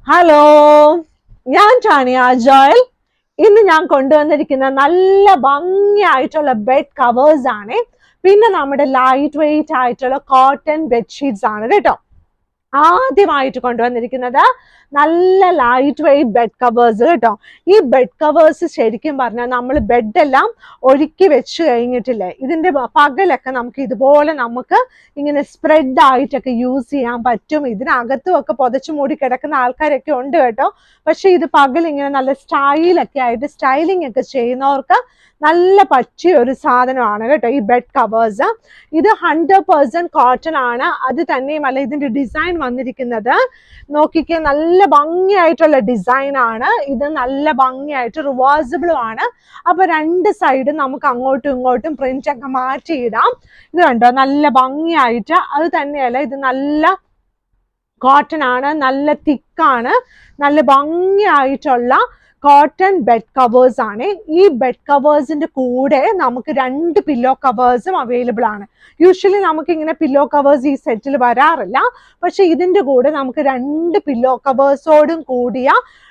Hello, ഞാൻ Tanya Joel. ഇന്ന് ഞാൻ കൊണ്ടുവന്നിരിക്കുന്ന നല്ല ഭംഗിയായിട്ടുള്ള ബെഡ് കവേഴ്സ് ആണ്. പിന്നെ നമ്മുടെ ലൈറ്റ് വെയിറ്റ് ആയിട്ടുള്ള കോട്ടൺ ബെഡ്ഷീറ്റ്സ് ആണ് കേട്ടോ. ആദ്യമായിട്ട് കൊണ്ടുവന്നിരിക്കുന്നത് നല്ല ലൈറ്റ് വെയിറ്റ് ബെഡ് കവേഴ്സ് കേട്ടോ. ഈ ബെഡ് കവേഴ്സ് ശരിക്കും പറഞ്ഞാൽ നമ്മൾ ബെഡെല്ലാം ഒരുക്കി വെച്ച് കഴിഞ്ഞിട്ടില്ലേ, ഇതിന്റെ പകലൊക്കെ നമുക്ക് ഇതുപോലെ നമുക്ക് ഇങ്ങനെ സ്പ്രെഡ് ആയിട്ടൊക്കെ യൂസ് ചെയ്യാൻ പറ്റും. ഇതിനകത്തും ഒക്കെ പുതച്ചു മൂടി കിടക്കുന്ന ആൾക്കാരൊക്കെ ഉണ്ട് കേട്ടോ. പക്ഷെ ഇത് പകൽ ഇങ്ങനെ നല്ല സ്റ്റൈലൊക്കെ ആയിട്ട് സ്റ്റൈലിംഗ് ഒക്കെ ചെയ്യുന്നവർക്ക് നല്ല പറ്റിയ ഒരു സാധനമാണ് കേട്ടോ ഈ ബെഡ് കവേഴ്സ്. ഇത് 100% കോട്ടൺ ആണ്. അത് തന്നെയുമല്ല, ഇതിന്റെ ഡിസൈൻ വന്നിരിക്കുന്നത് നോക്കിക്കേ, നല്ല ഭംഗിയായിട്ടുള്ള ഡിസൈൻ ആണ്. ഇത് നല്ല ഭംഗിയായിട്ട് റിവേഴ്സിബിളും ആണ്. അപ്പൊ രണ്ട് സൈഡും നമുക്ക് അങ്ങോട്ടും ഇങ്ങോട്ടും പ്രിന്റ് ഒക്കെ മാറ്റിയിടാം. ഇത് കണ്ടോ, നല്ല ഭംഗിയായിട്ട്. അത് തന്നെയല്ല, ഇത് നല്ല കോട്ടൺ ആണ്, നല്ല തിക്കാണ്, നല്ല ഭംഗിയായിട്ടുള്ള കോട്ടൺ ബെഡ് കവേഴ്സ് ആണ്. ഈ ബെഡ് കവേഴ്സിന്റെ കൂടെ നമുക്ക് 2 പില്ലോ കവേഴ്സും അവൈലബിൾ ആണ്. യൂഷ്വലി നമുക്ക് ഇങ്ങനെ പില്ലോ കവേഴ്സ് ഈ സെറ്റിൽ വരാറില്ല. പക്ഷെ ഇതിന്റെ കൂടെ നമുക്ക് 2 പില്ലോ കവേഴ്സോടും കൂടിയ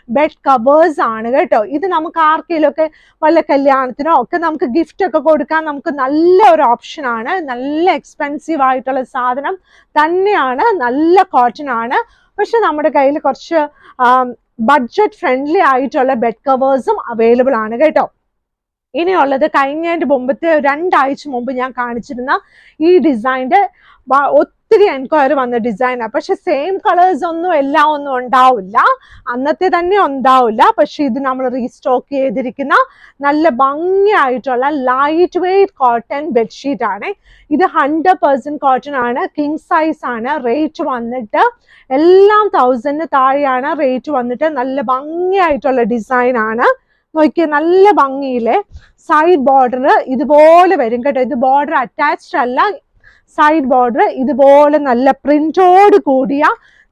ബെഡ് കവേഴ്സ് ആണ് കേട്ടോ. ഇത് നമുക്ക് ആർക്കെങ്കിലും ഒക്കെ വല്ല കല്യാണത്തിനോ ഒക്കെ നമുക്ക് ഗിഫ്റ്റ് ഒക്കെ കൊടുക്കാൻ നമുക്ക് നല്ല ഒരു ഓപ്ഷൻ ആണ്. നല്ല എക്സ്പെൻസീവ് ആയിട്ടുള്ള സാധനം തന്നെയാണ്, നല്ല കോട്ടൺ ആണ്. പക്ഷെ നമ്മുടെ കയ്യിൽ കുറച്ച് ബഡ്ജറ്റ് ഫ്രണ്ട്ലി ആയിട്ടുള്ള ബെഡ് കവേഴ്സും അവൈലബിൾ ആണ് കേട്ടോ. ഇനിയുള്ളത് കഴിഞ്ഞതിന്റെ മുമ്പത്തെ 2 ആഴ്ച മുമ്പ് ഞാൻ കാണിച്ചിരുന്ന ഈ ഡിസൈൻ്റെ ഒത്തിരി എൻക്വയറി വന്ന ഡിസൈനാണ്. പക്ഷെ സെയിം കളേഴ്സ് ഒന്നും എല്ലാം ഒന്നും ഉണ്ടാവില്ല, അന്നത്തെ തന്നെ ഉണ്ടാവില്ല. പക്ഷെ ഇത് നമ്മൾ റീസ്റ്റോക്ക് ചെയ്തിരിക്കുന്ന നല്ല ഭംഗിയായിട്ടുള്ള ലൈറ്റ് വെയിറ്റ് കോട്ടൺ ബെഡ്ഷീറ്റ് ആണ്. ഇത് 100% കോട്ടൺ ആണ്, കിങ് സൈസ് ആണ്. റേറ്റ് വന്നിട്ട് എല്ലാം 1000 താഴെയാണ് റേറ്റ് വന്നിട്ട്. നല്ല ഭംഗിയായിട്ടുള്ള ഡിസൈൻ ആണ്. നോക്കിയേ, നല്ല ഭംഗിയിലെ സൈഡ് ബോർഡർ ഇതുപോലെ വരും കേട്ടോ. ഇത് ബോർഡർ അറ്റാച്ച്ഡ് അല്ല, സൈഡ് ബോർഡർ ഇതുപോലെ നല്ല പ്രിന്റോട് കൂടിയ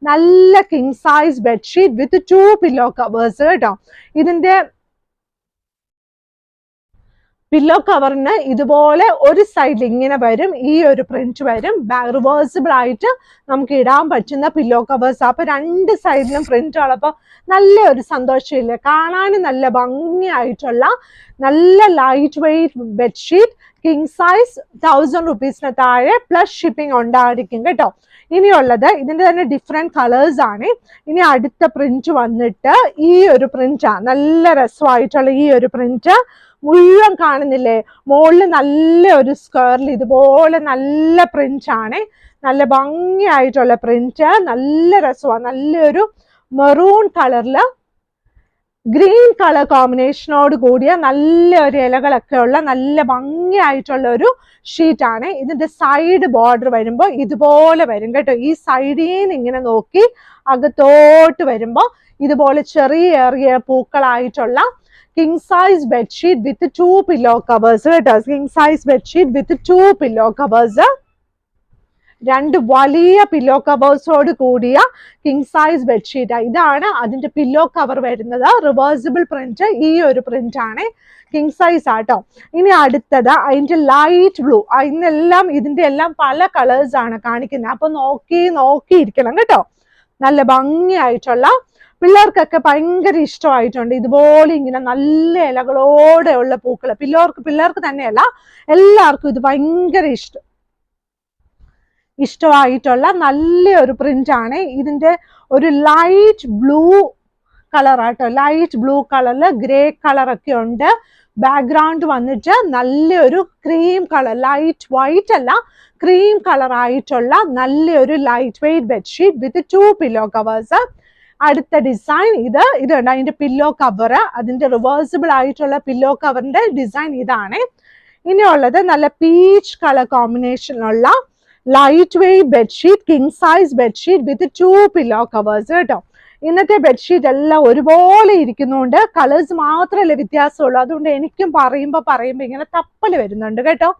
നല്ല king size bedsheet with 2 pillow covers കേട്ടോ. ഇതിന്റെ പില്ലോ കവറിന് ഇതുപോലെ ഒരു സൈഡിൽ ഇങ്ങനെ വരും, ഈ ഒരു പ്രിന്റ് വരും. റിവേഴ്സിബിൾ ആയിട്ട് നമുക്ക് ഇടാൻ പറ്റുന്ന പില്ലോ കവേഴ്സ്. അപ്പൊ 2 സൈഡിലും പ്രിന്റ് ഉള്ളപ്പോൾ നല്ല ഒരു സന്തോഷമില്ല, കാണാനും നല്ല ഭംഗിയായിട്ടുള്ള നല്ല light weight bedsheet. King size 1000 റുപ്പീസിന് താഴെ പ്ലസ് ഷിപ്പിംഗ് ഉണ്ടായിരിക്കും കേട്ടോ. ഇനിയുള്ളത് ഇതിന്റെ തന്നെ ഡിഫറെന്റ് കളേഴ്സ് ആണ്. ഇനി അടുത്ത പ്രിന്റ് വന്നിട്ട് ഈ ഒരു പ്രിന്റാണ്, നല്ല രസമായിട്ടുള്ള ഈ ഒരു പ്രിന്റ്. മുഴുവൻ കാണുന്നില്ലേ, മുകളിൽ നല്ല ഒരു സ്ക്വയറിൽ ഇതുപോലെ നല്ല പ്രിന്റ് ആണ്. നല്ല ഭംഗിയായിട്ടുള്ള പ്രിന്റ്, നല്ല രസമാണ്. നല്ലൊരു മെറൂൺ കളറില് ഗ്രീൻ കളർ കോമ്പിനേഷനോട് കൂടിയ നല്ലൊരു ഇലകളൊക്കെ ഉള്ള നല്ല ഭംഗിയായിട്ടുള്ള ഒരു ഷീറ്റ് ആണ്. ഇതിന്റെ സൈഡ് ബോർഡർ വരുമ്പോൾ ഇതുപോലെ വരും കേട്ടോ. ഈ സൈഡിൽ നിന്ന് ഇങ്ങനെ നോക്കി അകത്തോട്ട് വരുമ്പോൾ ഇതുപോലെ ചെറിയ പൂക്കളായിട്ടുള്ള king size bedsheet with 2 pillow covers കേട്ടോ. King size bedsheet with 2 pillow covers, 2 വലിയ പില്ലോ കവേഴ്സോട് കൂടിയ കിങ് സൈസ് ബെഡ്ഷീറ്റ്. ഇതാണ് അതിന്റെ പില്ലോ കവർ വരുന്നത്. റിവേഴ്സിബിൾ പ്രിന്റ്, ഈ ഒരു പ്രിന്റ് ആണ്, കിങ് സൈസ് ആട്ടോ. ഇനി അടുത്തത് അതിന്റെ ലൈറ്റ് ബ്ലൂ. ഇന്നെല്ലാം ഇതിന്റെ എല്ലാം പല കളേഴ്സ് ആണ് കാണിക്കുന്നത്. അപ്പൊ നോക്കിയിരിക്കണം കേട്ടോ. നല്ല ഭംഗിയായിട്ടുള്ള, പിള്ളേർക്കൊക്കെ ഭയങ്കര ഇഷ്ടമായിട്ടുണ്ട്. ഇതുപോലെ ഇങ്ങനെ നല്ല ഇലകളോടെ ഉള്ള പൂക്കൾ പിള്ളേർക്ക് തന്നെയല്ല, എല്ലാവർക്കും ഇത് ഭയങ്കര ഇഷ്ടമായിട്ടുള്ള നല്ലൊരു പ്രിന്റ് ആണ്. ഇതിന്റെ ഒരു ലൈറ്റ് ബ്ലൂ കളർ ആട്ടോ. ലൈറ്റ് ബ്ലൂ കളറിൽ ഗ്രേ കളറൊക്കെ ഉണ്ട്. ബാക്ക്ഗ്രൗണ്ട് വന്നിട്ട് നല്ലൊരു ക്രീം കളർ, ലൈറ്റ് വൈറ്റ് അല്ല, ക്രീം കളർ ആയിട്ടുള്ള നല്ലൊരു light weight bedsheet with 2 pillow covers. അടുത്ത ഡിസൈൻ ഇത് ഉണ്ട്, അതിന്റെ പില്ലോ കവർ, അതിന്റെ റിവേഴ്സിബിൾ ആയിട്ടുള്ള പില്ലോ കവറിന്റെ ഡിസൈൻ ഇതാണ്. ഇനിയുള്ളത് നല്ല പീച്ച് കളർ കോമ്പിനേഷനുള്ള light weight bedsheet, king size bedsheet with 2 pillow covers കേട്ടോ. ഇന്നത്തെ ബെഡ്ഷീറ്റ് എല്ലാം ഒരുപോലെ ഇരിക്കുന്നുണ്ട്, കളേഴ്സ് മാത്രമല്ലേ വ്യത്യാസമുള്ളൂ. അതുകൊണ്ട് എനിക്കും പറയുമ്പോൾ ഇങ്ങനെ തപ്പല് വരുന്നുണ്ട് കേട്ടോ.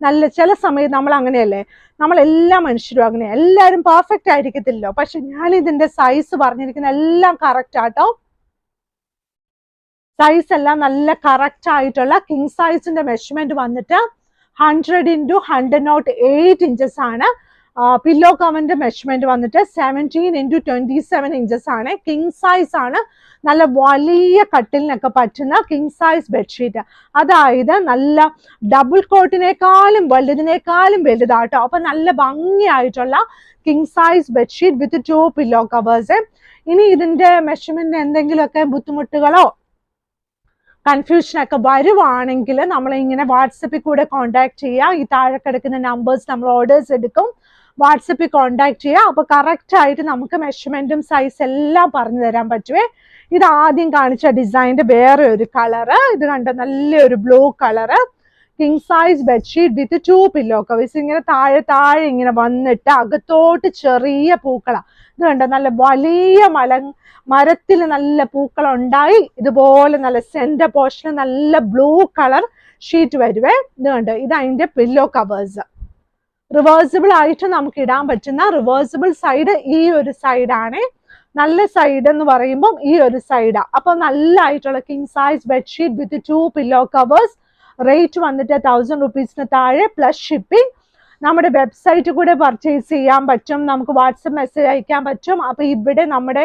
നല്ല ചില സമയത്ത് നമ്മൾ അങ്ങനെയല്ലേ, നമ്മളെല്ലാ മനുഷ്യരും അങ്ങനെ, എല്ലാവരും പെർഫെക്റ്റ് ആയിരിക്കത്തില്ലോ. പക്ഷെ ഞാൻ ഇതിന്റെ സൈസ് പറഞ്ഞിരിക്കുന്ന എല്ലാം കറക്റ്റ് ആട്ടോ. സൈസ് എല്ലാം നല്ല കറക്റ്റ് ആയിട്ടുള്ള കിങ് സൈസിന്റെ മെഷർമെന്റ് വന്നിട്ട് 100 × 108 ഇഞ്ചസ് ആണ്. പില്ലോ കവറിന്റെ മെഷർമെന്റ് വന്നിട്ട് 17x27 ഇഞ്ചസ് ആണ്. കിങ് സൈസ് ആണ്. നല്ല വലിയ കട്ടിലിനൊക്കെ പറ്റുന്ന കിങ് സൈസ് ബെഡ്ഷീറ്റ്. അതായത് നല്ല ഡബിൾ കോട്ടിനേക്കാളും വലുതാട്ടോ. അപ്പൊ നല്ല ഭംഗിയായിട്ടുള്ള king size bedsheet with 2 pillow covers. ഇനി ഇതിന്റെ മെഷർമെന്റ് എന്തെങ്കിലുമൊക്കെ ബുദ്ധിമുട്ടുകളോ കൺഫ്യൂഷനൊക്കെ വരുവാണെങ്കിൽ നമ്മൾ ഇങ്ങനെ വാട്സപ്പിൽ കൂടെ കോൺടാക്ട് ചെയ്യുക. ഈ താഴെ കിടക്കുന്ന നമ്പേഴ്സ് നമ്മൾ ഓർഡേഴ്സ് എടുക്കും, വാട്സപ്പിൽ കോൺടാക്ട് ചെയ്യുക. അപ്പോൾ കറക്റ്റ് ആയിട്ട് നമുക്ക് മെഷർമെന്റും സൈസ് എല്ലാം പറഞ്ഞു തരാൻ പറ്റുമേ. ഇത് ആദ്യം കാണിച്ച ഡിസൈനിന്റെ വേറെ ഒരു കളറ്, ഇത് കണ്ട നല്ലൊരു blue colour, king size bedsheet with 2 pillow covers. ഇങ്ങനെ താഴെ ഇങ്ങനെ വന്നിട്ട് അകത്തോട്ട് ചെറിയ പൂക്കളാണ്. ഇത് കണ്ട നല്ല വലിയ മരത്തിൽ നല്ല പൂക്കൾ ഉണ്ടായി. ഇതുപോലെ നല്ല സെന്റർ പോർഷനിൽ നല്ല ബ്ലൂ കളർ ഷീറ്റ് വരുവേ. ഇത് കണ്ട് ഇത് അതിന്റെ പില്ലോ കവേഴ്സ്. റിവേഴ്സിബിൾ ആയിട്ട് നമുക്ക് ഇടാൻ പറ്റുന്ന റിവേഴ്സിബിൾ സൈഡ് ഈ ഒരു സൈഡാണ്. നല്ല സൈഡ് എന്ന് പറയുമ്പോൾ ഈ ഒരു സൈഡാ. അപ്പൊ നല്ല ആയിട്ടുള്ള king size bedsheet with 2 pillow covers. Rate വന്നിട്ട് 1000 rupees താഴെ പ്ലസ് ഷിപ്പിംഗ്. നമ്മുടെ വെബ്സൈറ്റ് കൂടെ പർച്ചേസ് ചെയ്യാൻ പറ്റും, നമുക്ക് വാട്സപ്പ് മെസ്സേജ് അയക്കാൻ പറ്റും. അപ്പൊ ഇവിടെ നമ്മുടെ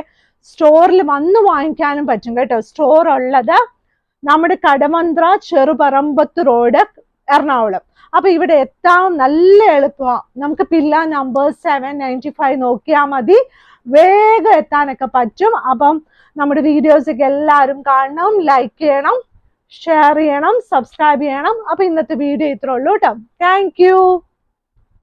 സ്റ്റോറിൽ വന്ന് വാങ്ങിക്കാനും പറ്റും കേട്ടോ. സ്റ്റോർ ഉള്ളത് നമ്മുടെ കടമന്ത്ര ചെറുപറമ്പത്ത് റോഡ്, എറണാകുളം. അപ്പൊ ഇവിടെ എത്താൻ നല്ല എളുപ്പമാണ്. നമുക്ക് പില്ല നമ്പർ 795 നോക്കിയാൽ മതി, വേഗം എത്താനൊക്കെ പറ്റും. അപ്പം നമ്മുടെ വീഡിയോസ് ഒക്കെ എല്ലാവരും കാണണം, ലൈക്ക് ചെയ്യണം, ഷെയർ ചെയ്യണം, സബ്സ്ക്രൈബ് ചെയ്യണം. അപ്പൊ ഇന്നത്തെ വീഡിയോ ഇത്രേ ഉള്ളൂ കേട്ടോ. Thank you.